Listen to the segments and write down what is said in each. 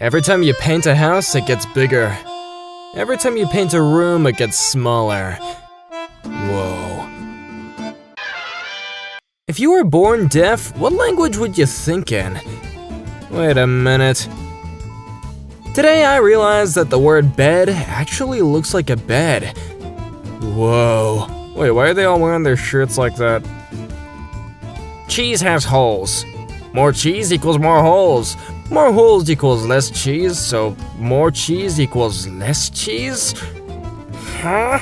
Every time you paint a house, it gets bigger. Every time you paint a room, it gets smaller. Whoa. If you were born deaf, what language would you think in? Wait a minute. Today I realized that the word bed actually looks like a bed. Whoa. Wait, why are they all wearing their shirts like that? Cheese has holes. More cheese equals more holes. More holes equals less cheese, so more cheese equals less cheese? Huh?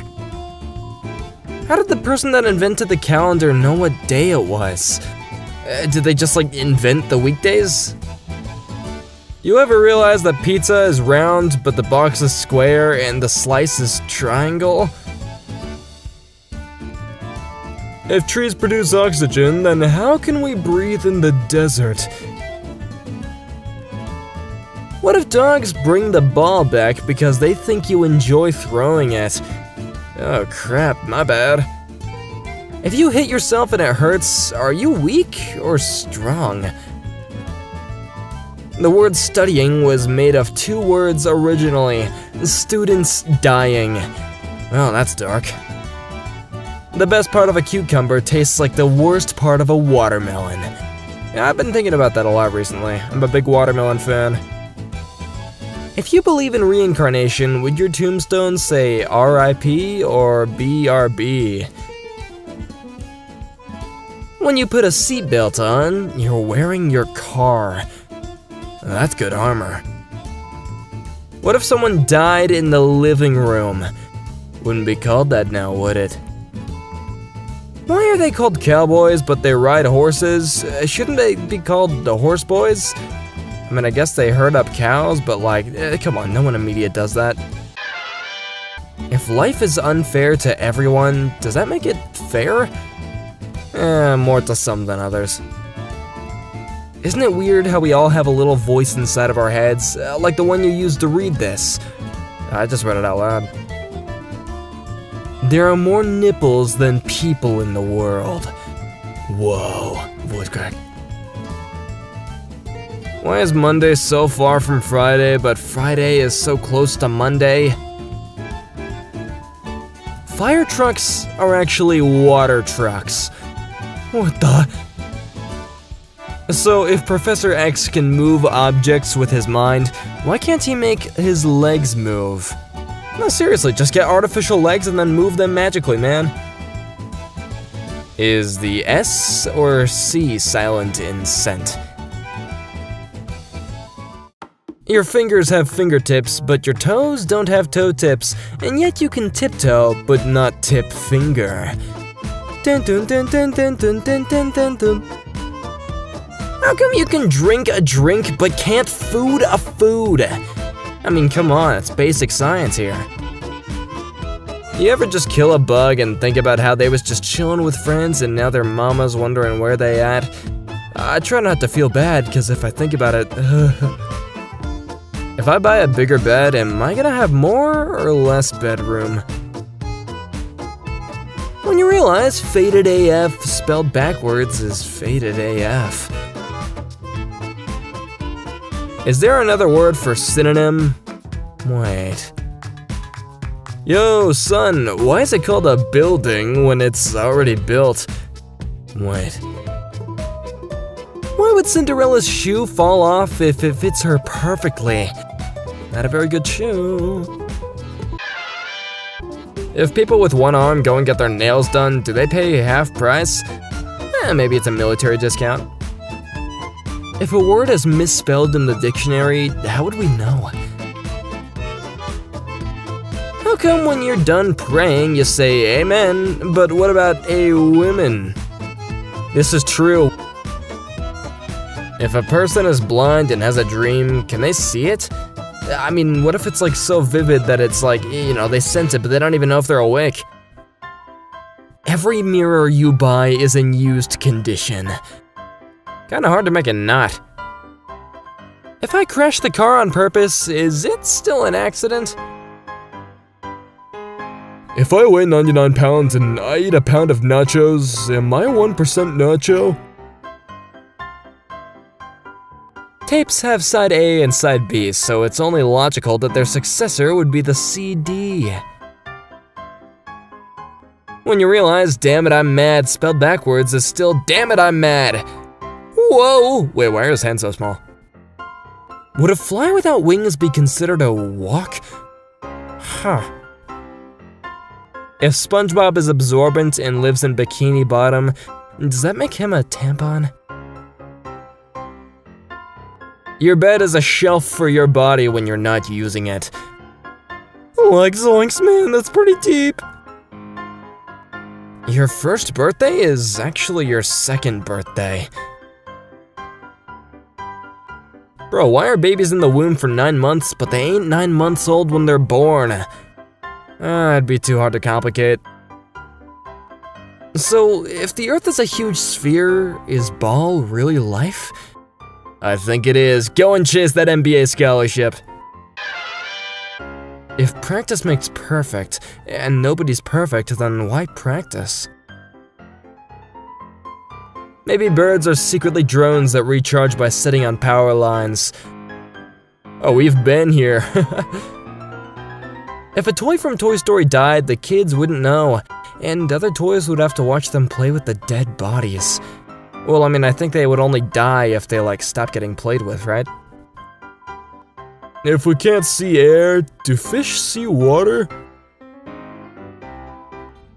How did the person that invented the calendar know what day it was? Did they just invent the weekdays? You ever realize that pizza is round, but the box is square and the slice is triangle? If trees produce oxygen, then how can we breathe in the desert? What if dogs bring the ball back because they think you enjoy throwing it? Oh crap, my bad. If you hit yourself and it hurts, are you weak or strong? The word studying was made of two words originally, students dying. Well, that's dark. The best part of a cucumber tastes like the worst part of a watermelon. Yeah, I've been thinking about that a lot recently. I'm a big watermelon fan. If you believe in reincarnation, would your tombstone say RIP or BRB? When you put a seatbelt on, you're wearing your car. That's good armor. What if someone died in the living room? Wouldn't be called that now, would it? Why are they called cowboys, but they ride horses? Shouldn't they be called the horse boys? I mean, I guess they herd up cows, but come on, no one in media does that. If life is unfair to everyone, does that make it fair? More to some than others. Isn't it weird how we all have a little voice inside of our heads, like the one you used to read this? I just read it out loud. There are more nipples than people in the world. Whoa, voice crack. Why is Monday so far from Friday, but Friday is so close to Monday? Fire trucks are actually water trucks. What the? So if Professor X can move objects with his mind, why can't he make his legs move? No, seriously, just get artificial legs and then move them magically, man. Is the S or C silent in scent? Your fingers have fingertips, but your toes don't have toe tips, and yet you can tiptoe, but not tip finger. Dun dun dun dun dun dun dun dun dun dun. How come you can drink a drink, but can't food a food? I mean, come on, it's basic science here. You ever just kill a bug and think about how they was just chilling with friends and now their mama's wondering where they at? I try not to feel bad, because if I think about it, if I buy a bigger bed, am I gonna have more or less bedroom? When you realize faded AF spelled backwards is faded AF. Is there another word for synonym? Wait. Yo, son, why is it called a building when it's already built? Wait. Why would Cinderella's shoe fall off if it fits her perfectly? Not a very good shoe. If people with one arm go and get their nails done, do they pay half price? Maybe it's a military discount. If a word is misspelled in the dictionary, how would we know? How come when you're done praying, you say amen, but what about a women? This is true. If a person is blind and has a dream, can they see it? I mean, what if it's so vivid that it's they sense it, but they don't even know if they're awake? Every mirror you buy is in used condition. Kinda hard to make a knot. If I crash the car on purpose, is it still an accident? If I weigh 99 pounds and I eat a pound of nachos, am I 1% nacho? Tapes have side A and side B, so it's only logical that their successor would be the CD. When you realize damn it I'm mad spelled backwards is still damn it I'm mad. Whoa! Wait, why are his hands so small? Would a fly without wings be considered a walk? Huh. If SpongeBob is absorbent and lives in Bikini Bottom, does that make him a tampon? Your bed is a shelf for your body when you're not using it. Like zoinks, man, that's pretty deep. Your first birthday is actually your second birthday. Bro, why are babies in the womb for 9 months, but they ain't 9 months old when they're born? It'd be too hard to complicate. So, if the Earth is a huge sphere, is ball really life? I think it is. Go and chase that MBA scholarship. If practice makes perfect, and nobody's perfect, then why practice? Maybe birds are secretly drones that recharge by sitting on power lines. Oh, we've been here. If a toy from Toy Story died, the kids wouldn't know, and other toys would have to watch them play with the dead bodies. Well, I mean, I think they would only die if they, like, stopped getting played with, right? If we can't see air, do fish see water?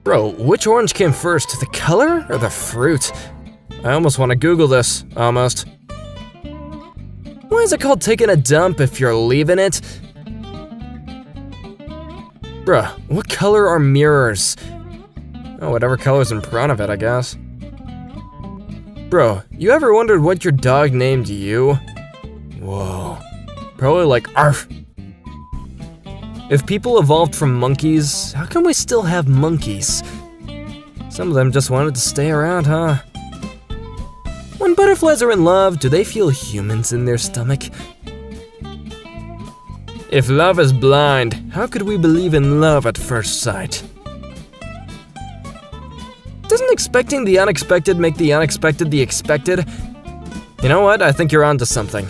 Bro, which orange came first, the color or the fruit? I almost want to Google this, almost. Why is it called taking a dump if you're leaving it? Bruh, what color are mirrors? Oh, whatever color's in front of it, I guess. Bro, you ever wondered what your dog named you? Whoa. Probably like arf. If people evolved from monkeys, how come we still have monkeys? Some of them just wanted to stay around, huh? When butterflies are in love, do they feel humans in their stomach? If love is blind, how could we believe in love at first sight? Doesn't expecting the unexpected make the unexpected the expected? You know what? I think you're onto something.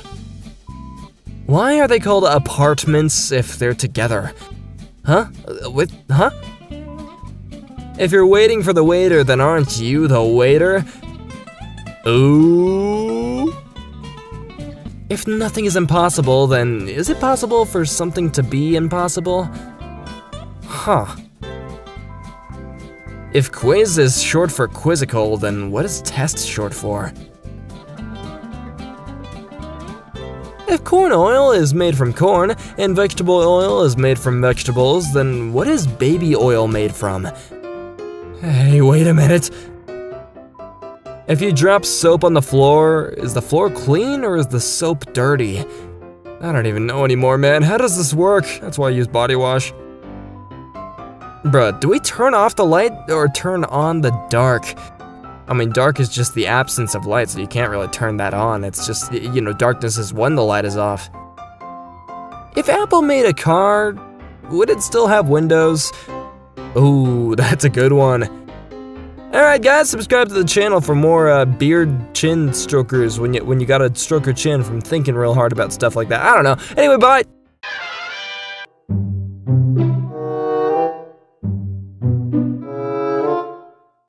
Why are they called apartments if they're together? Huh? Huh? If you're waiting for the waiter, then aren't you the waiter? Ooh. If nothing is impossible, then is it possible for something to be impossible? Huh. If quiz is short for quizzical, then what is test short for? If corn oil is made from corn, and vegetable oil is made from vegetables, then what is baby oil made from? Hey, wait a minute. If you drop soap on the floor, is the floor clean or is the soap dirty? I don't even know anymore, man. How does this work? That's why I use body wash. Bruh, do we turn off the light or turn on the dark? I mean, dark is just the absence of light, so you can't really turn that on. It's just, you know, darkness is when the light is off. If Apple made a car, would it still have windows? Ooh, that's a good one. Alright guys, subscribe to the channel for more beard chin strokers when you gotta stroke your chin from thinking real hard about stuff like that. I don't know. Anyway, bye!